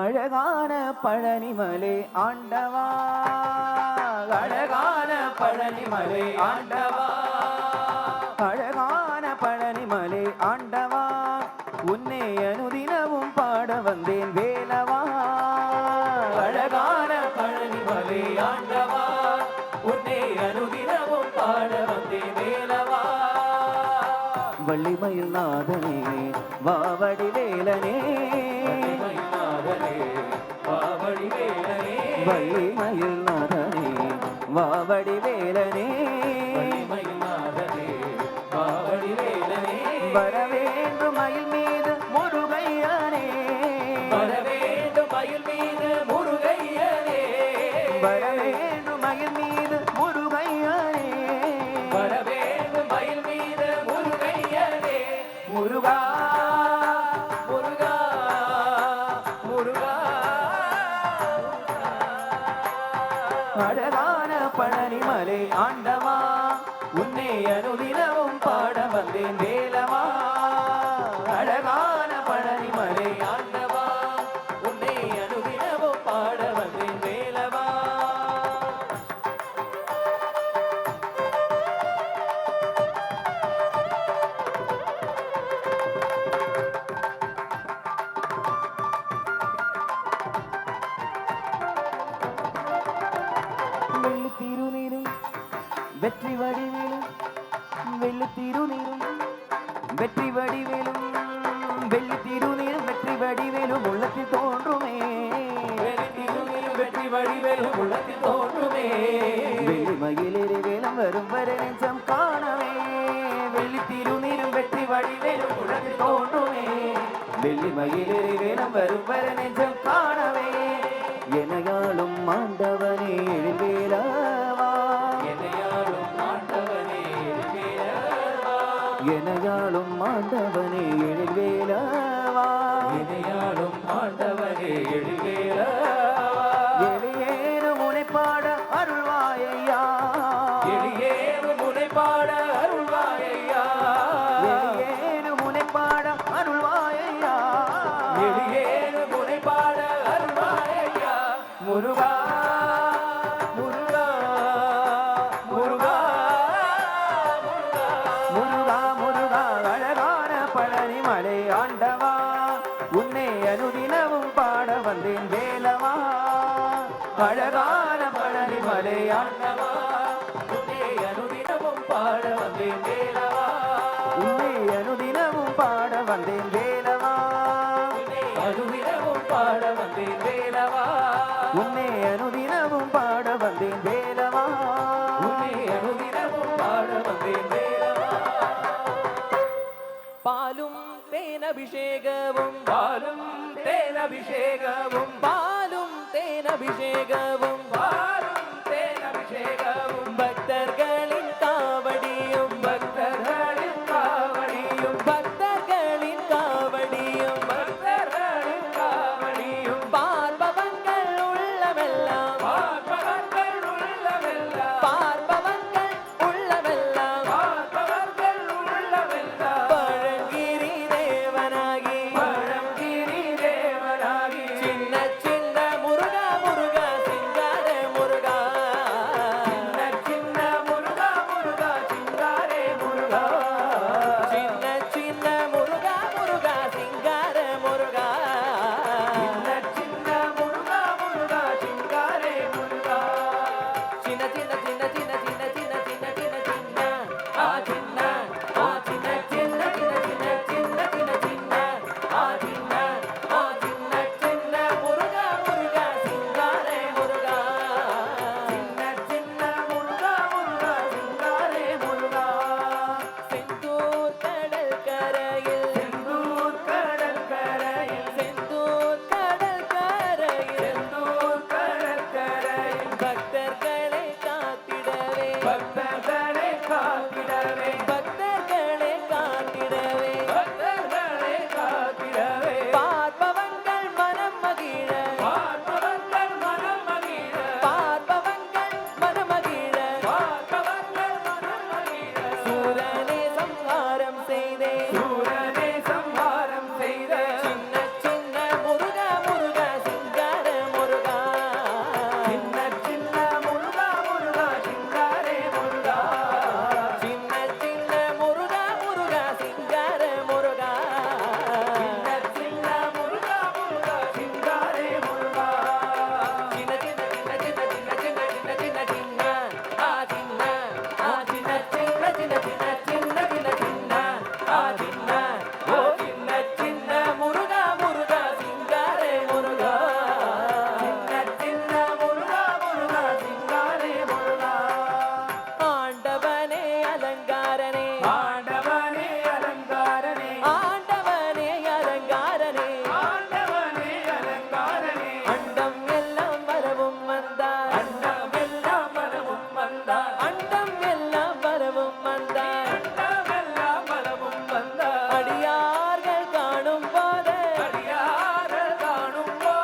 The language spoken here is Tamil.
அழகான பழனிமலை ஆண்டவா, அழகான பழனிமலை ஆண்டவா, அழகான பழனிமலை ஆண்டவா, உன்னை அனுதினமும் பாட வந்தேன் வேலவா. அழகான பழனிமலை ஆண்டவா, உன்னை அனுதினமும் பாட வந்தேன் வேலவா. வள்ளிமயில் நாதனே வாவடி வேலனே, வள்ளிமயில் நாதனே வாவடி வேலனே, வரவேண்டும் மயில் மீது முருகையனே, வரவேண்டும் மயில் மீது முருகையனே, வரவேண்டும் மயில் மீது முருகையனே, வரவேண்டும் மயில் மீது முருகையனே. முருகா முருகா முருகா. அழகான பழனிமலை ஆண்டவா, உன்னை அனுதினமும் பாட வந்தேன் வேலவா. அழகான பழனிமலை ஆண்டவா, உன்னை அனுதினமும் பாட வந்தேன் வேலவா. வெள்ளி திருநீரும் வெற்றி வடிவேலும், வெள்ளி திருநீரும் வெற்றி வடிவேலும், வெள்ளி திருநீரும் வெற்றி வடிவேலும் உள்ளத்தில் தோன்றுமே, வெள்ளி திருநீரும் வெற்றி வடிவேலும் உள்ளத்தில் தோன்றுமே. வெள்ளி மயிலேறி வேலம் வரும் வரை நெஞ்சம் காணவே, வெள்ளி திருநீரும் வெற்றி வடிவேலும் உள்ளத்தில் தோன்றுமே, வெள்ளி மயிலேறி வேலம் வரும் வரை நெஞ்சம் காணவே. எனையாளும் ஆண்டவனே எழுவேலவா, எனையாளும் ஆண்டவனே எழுவேலவா, எனையாளும் ஆண்டவனே எழுவேலவா, எனையாளும் ஆண்டவனே எழுவேலவா. எளியேனும் முனைப்பாட அருள்வாயையா, எளியேனும் முனைப்பாட அருள்வாயையா, எளியேனும் முனைப்பாட அருள்வாயையா, எளியேனும் முனைப்பாட அருள்வாயையா. முருகா முருகா முருகா முருகா முருகா. அழகான பழனிமலை ஆண்டவா, உன்னை அனுதினமும் பாட வந்தேன் வேலவா. அழகான பழனிமலை ஆண்டவா, உன்னை அனுதினமும் பாட வந்தேன் வேலவா, உன்னை அனுதினமும் பாட வந்தேன் வேலவா, உன்னை அனுதினமும் பாட வந்தேன் வேலவா, உன்னை அனுதினமும் பாட வந்தேன் வேலவா, உன்னை அனுதினமும் பாட வந்தேன் வேலவா. பாலும் தேனபிஷேகமும், பாலும் தேனபிஷேகமும், பாலும் தேனபிஷேகமும், பாலும் தேனபிஷேகமும், பக்தர்களின் காவடியும், பக்தர்களின் காவடியும், பக்தர்களின் காவடியும், பக்தர்களின் காவடியும், பார்ப்பவங்கள் உள்ளமெல்லாம், பார்ப்பவர்கள் உள்ளமெல்லாம், பார்ப்பவர்கள் உள்ளமெல்லாம், பார்ப்பவர்கள் உள்ளமெல்லாம். பழங்கிரி தேவனாகி, பழங்கிரி தேவனாகி, சின்ன சின்ன முருகா முருகா சிங்கார